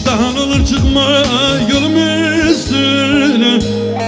Daha ne olur çıkma yolum üstüne.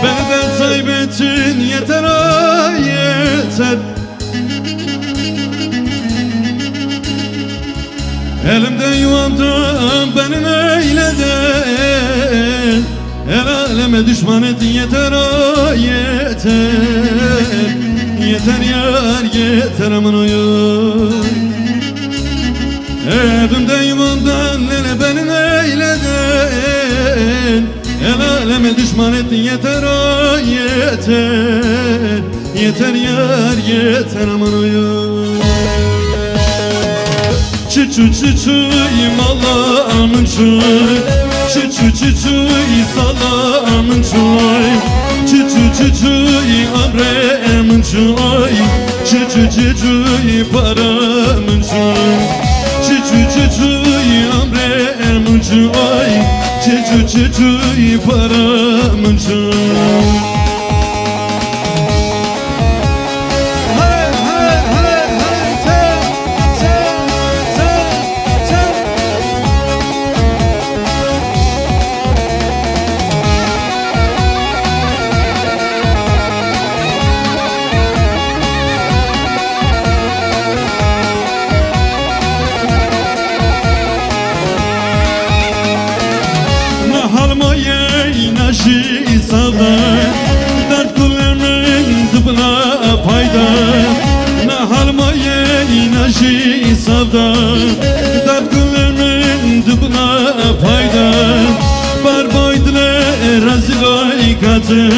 Beni de kaybettin yeter ha yeter. Elimden yuvamdan beni eyledin. El aleme düşman ettin yeter ha yeter. Yeter yar yeter aman oyun. Evimden yuvamdan beni eyledin. El aleme düşman ettin yeter ha yeter. Yeter yar yeter aman oyun. Çı malamın çöy. Çı salamın çöy. Çı amremin çöy. Çı paramın çöy. Çı amremin çöy. Çı paramın çöy. Dert kullarının dıbına payda. Ne halma yeynaşı savda. Dert kullarının dıbına payda. Barbaydle razilay kadın.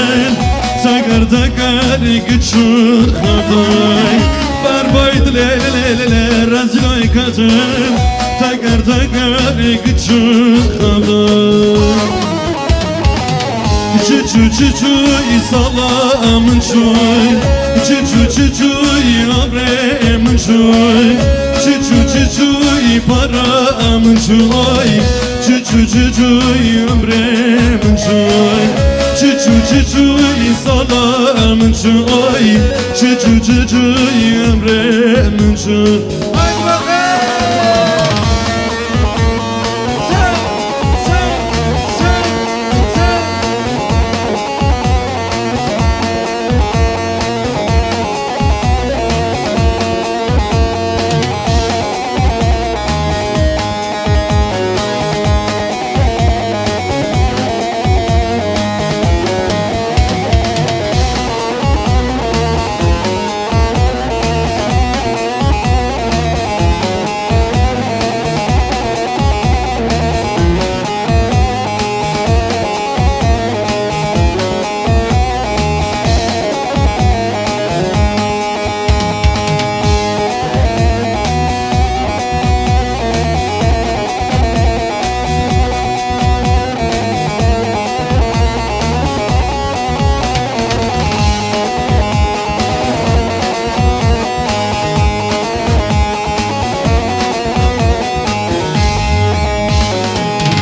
Takar takar güçün kaday. Barbaydle razilay kadın. Takar takar güçün kaday. Çı salamın çöy. Çı amremin çöy. Çı paramın çöy. Çı amremin çöy. Çı salamın çöy. Çı amremin çöy.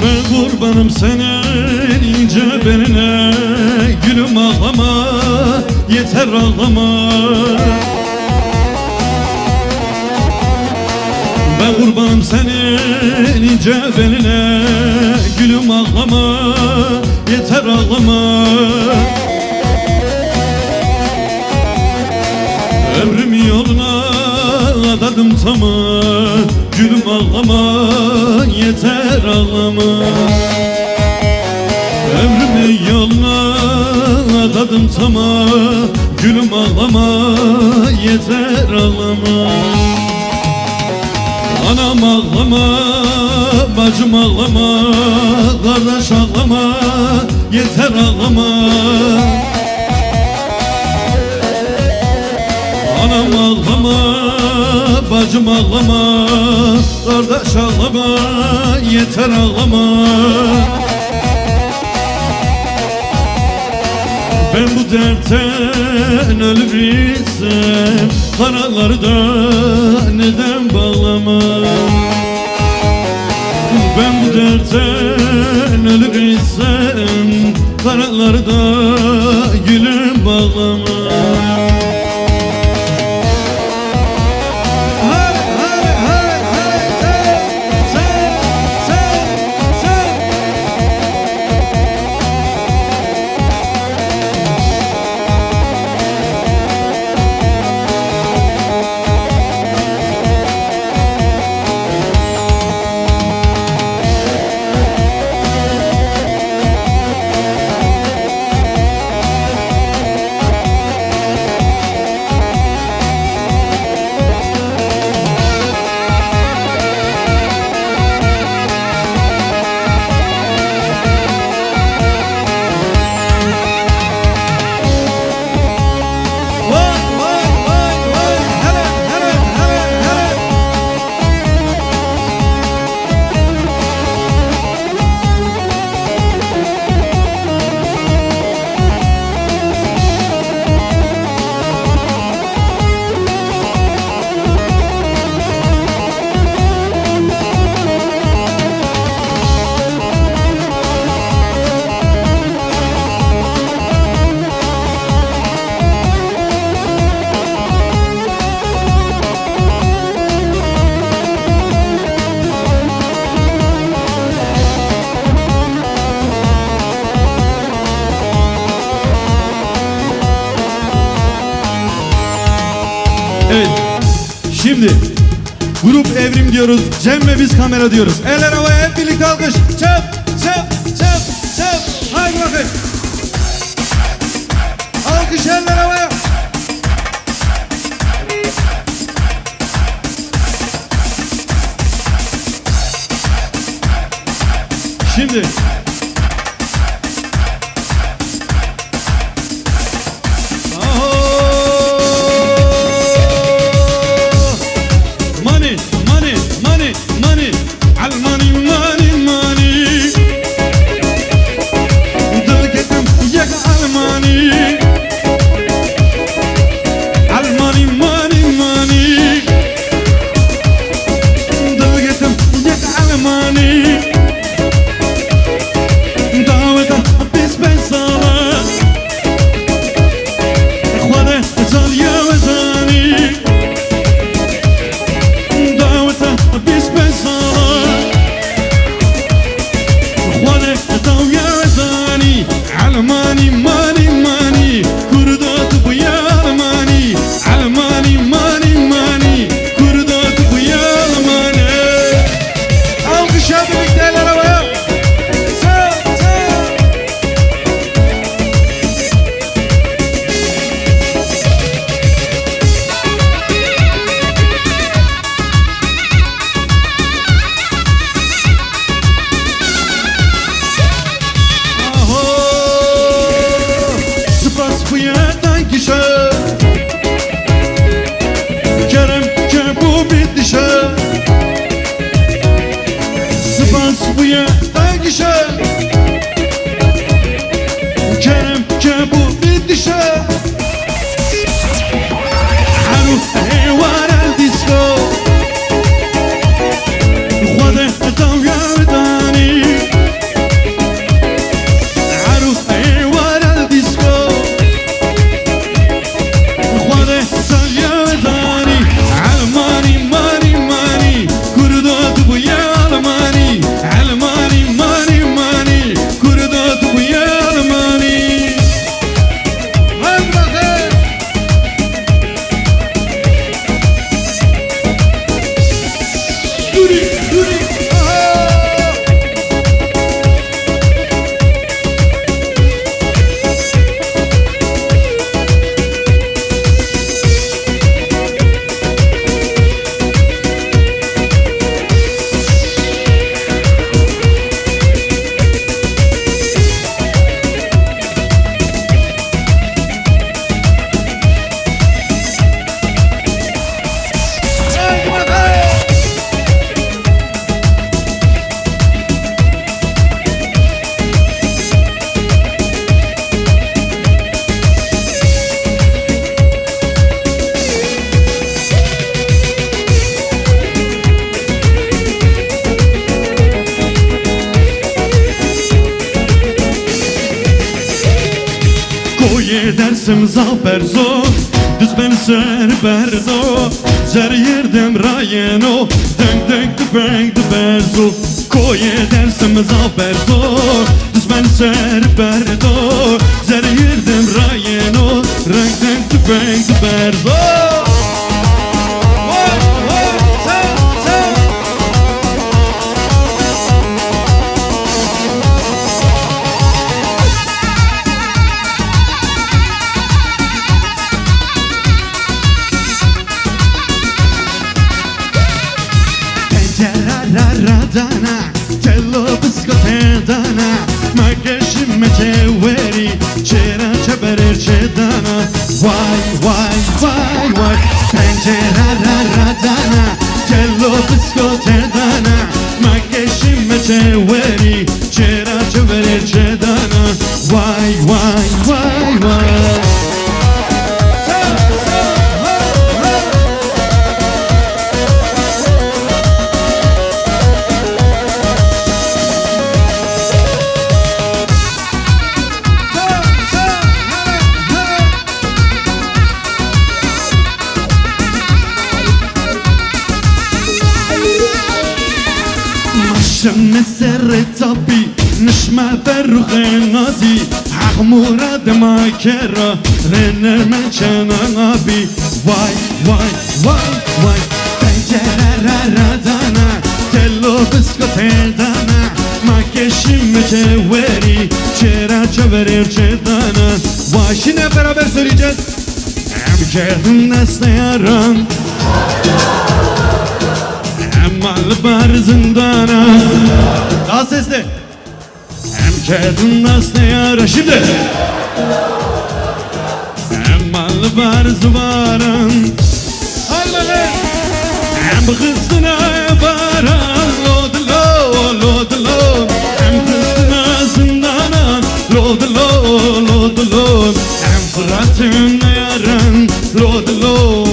Ben kurbanım senin ince beline. Gülüm ağlama, yeter ağlama. Ben kurbanım senin ince beline. Gülüm ağlama, yeter ağlama. Ömrüm yoluna adadım tamam. Gülüm ağlama, yeter ağlama. Ömrümün yoluna adadım tamam. Gülüm ağlama, yeter ağlama. Anam ağlama, bacım ağlama. Kardeş ağlama, yeter ağlama. Anam ağlama, bacım ağlama. Kardeş ağlama, yeter ağlama. Ben bu dertten ölür isem karalarda neden bağlama? Ben bu dertten ölür isem karalarda gülüm bağlama. Şimdi grup evrim diyoruz. Cem ve biz kamera diyoruz. Eller havaya, hep birlikte alkış. Çap çap çap çap. Haydi bakayım. Alkış, eller havaya. Şimdi money, money, money, money, al money, money, money. Dalgetem yak al money, al money, money, money. Dalgetem yak al money. Daveta biz ben sana, khwada zal ya wazani. Almani, mani, mani, kurdat bu ya Almani. Almani, mani, mani, kurdat bu ya Almani. Alkışa birlikte eller havaya. Sağ, sağ. Kerem bu bitişe. Spas bu ya dagişe. Kerem bu bitişe. Haru heyvar al disco. Khwada taw ya wadani. Haru heyvar al disco. Dersim zafer zor, düz ben ser berdo. Zer yerdem rayeno, denk denk de bang de berzo. Koye dersim zafer zor, düz ben ser berdo. Zer yerdem rayeno, denk denk de bang de berzo. Radana, tello biscotedana, ma che ci mette veri, c'era c'aberer c'edana. Why, penjera radana, tello biscotedana, ma che ci mette veri, c'era c'aberer c'edana. Why. مسر طبي نشمع بروخ نادي حق مراد ما كرا رنر من شنا غابي واي Cerararadana Tello biskoteldana Makyajım mücevheri Çera çevirir çedana Başına beraber söyleyeceğiz Geldim nesne yaran Emmal bar zindana Daha sesli Geldim nesne yaran Şimdi Emmal bar zıvaran Hadi bakalım Em kızına varan Lodlo Em kızına zindana Lodlo Em fıratın yaran Lodlo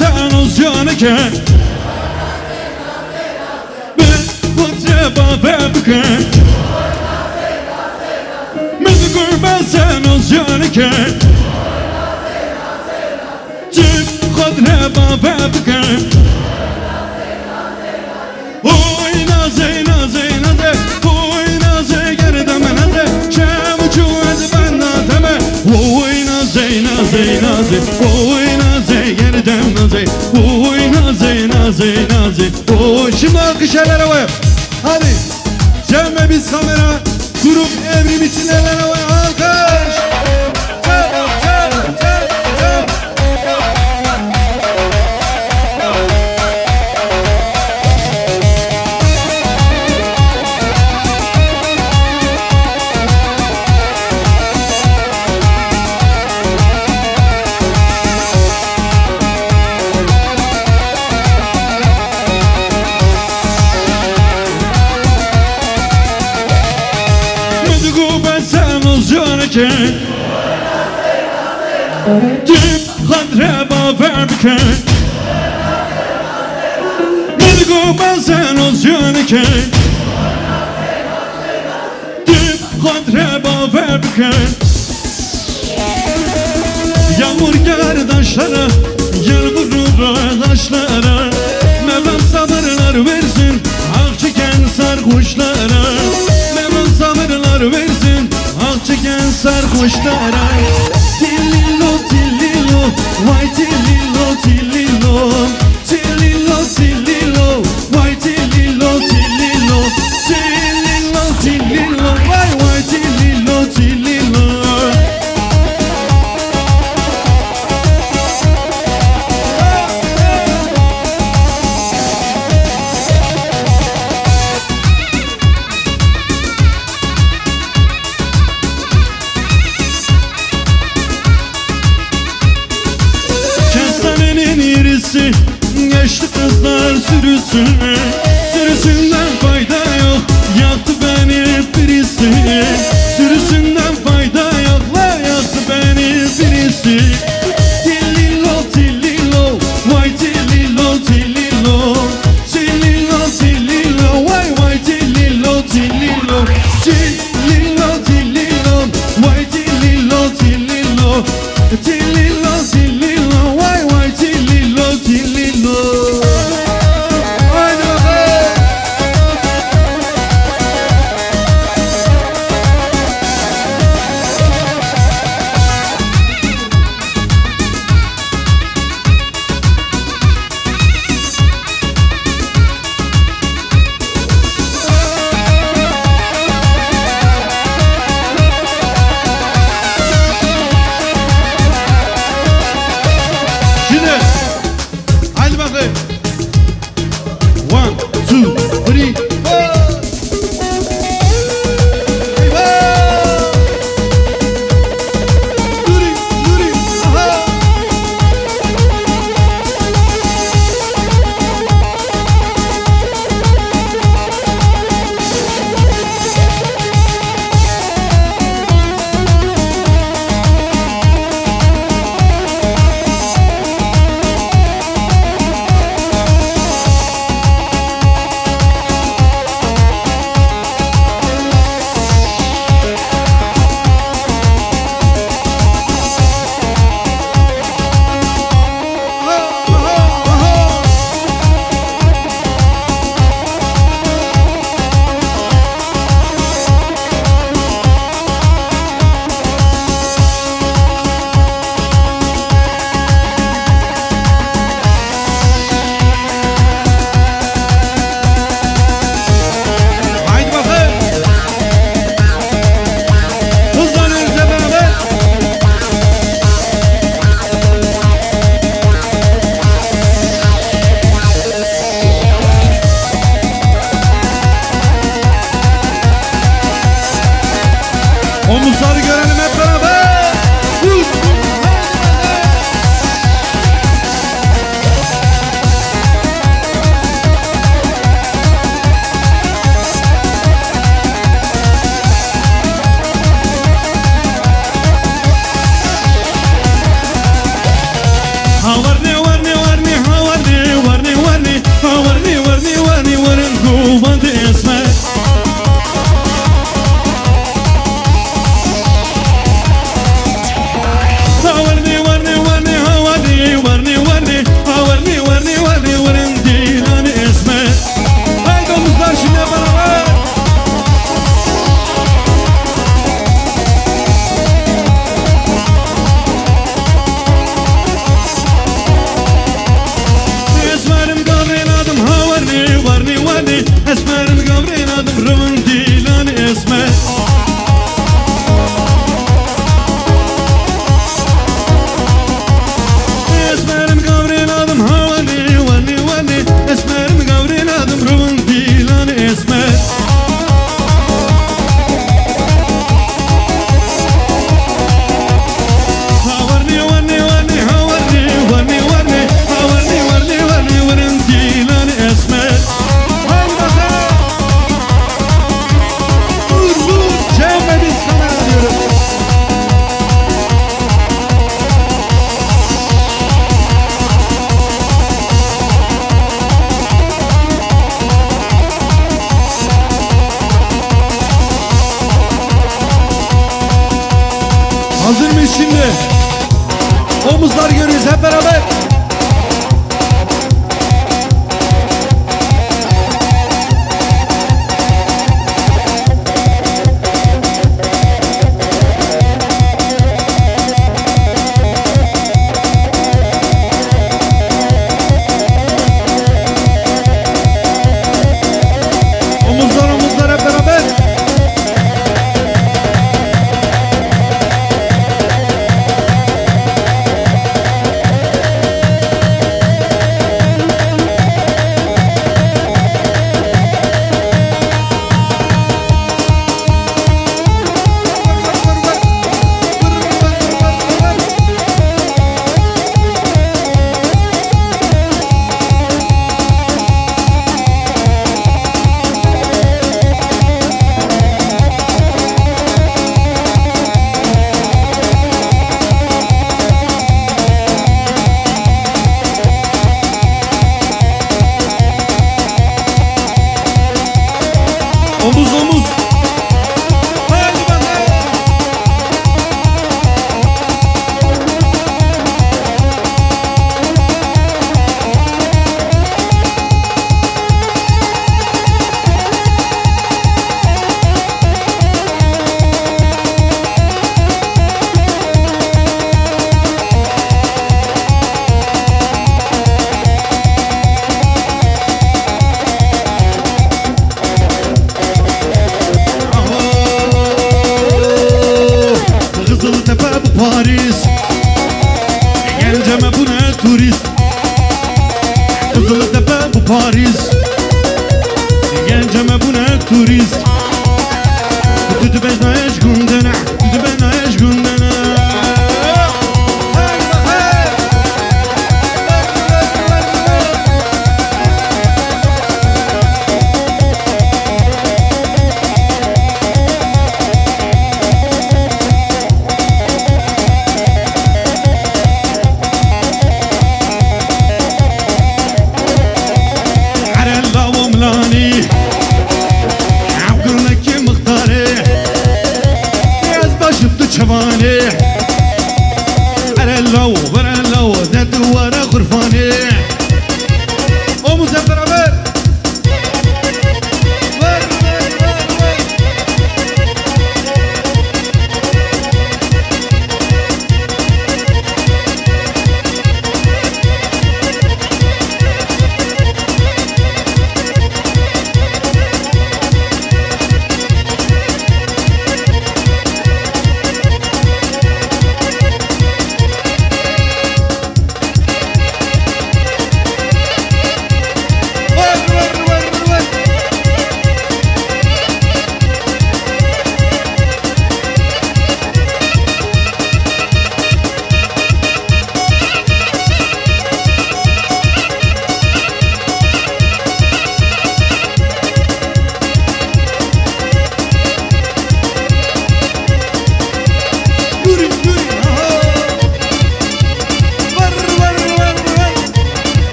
Sen canike Ben potreba webke Medugur ben sen canike Cip kodreba webke Oy naze naze naze Oy naze gerdeme naze Çavucu ben nateme Oy naze naze naze Oy naze gerdem naze Oy naze naze naze Oy şimdi alkış eller havaya Hadi Cem ve biz kamera Grup Evrim için eller havaya alkış Dip khadreba verbke Medigo bazen ozyanike Dip khadreba verbke Yağmur kardeşlere Gel vurur ağaçlara Mevlam sabırlar versin Ak çeken sarhoşlara Mevlam sabırlar versin Ak çeken sarhoşlara Tillilo tillilo Vay tillilo tillilo Tillilo tillilo Vay tillilo tillilo Tillilo tillilo Vay tillilo tillilo Geçti kızlar sürüsüne Sürüsünden fayda yok Yaktı beni birisi Sürüsünden fayda yok La yaktı beni birisi Tillilo tillilo Vay tillilo tillilo Tillilo tillilo Vay tillilo tillilo Tillilo tillilo Vay tillilo tillilo Tillilo tillilo Vay tillilo tillilo Haydi bakalım Şimdi omuzlar görüyoruz hep beraber. Omuzlar hep beraber. Omuz. Haydi bakalım. Kızıltepe bu Paris, Genceme bu ne turist. Kızıltepe bu Paris, Genceme bu ne turist. Tutu ben eş gündene, tutu ben eş gündene. عبقر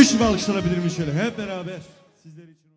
Güçlü bir alkışlanabilir mi şöyle hep beraber sizler için.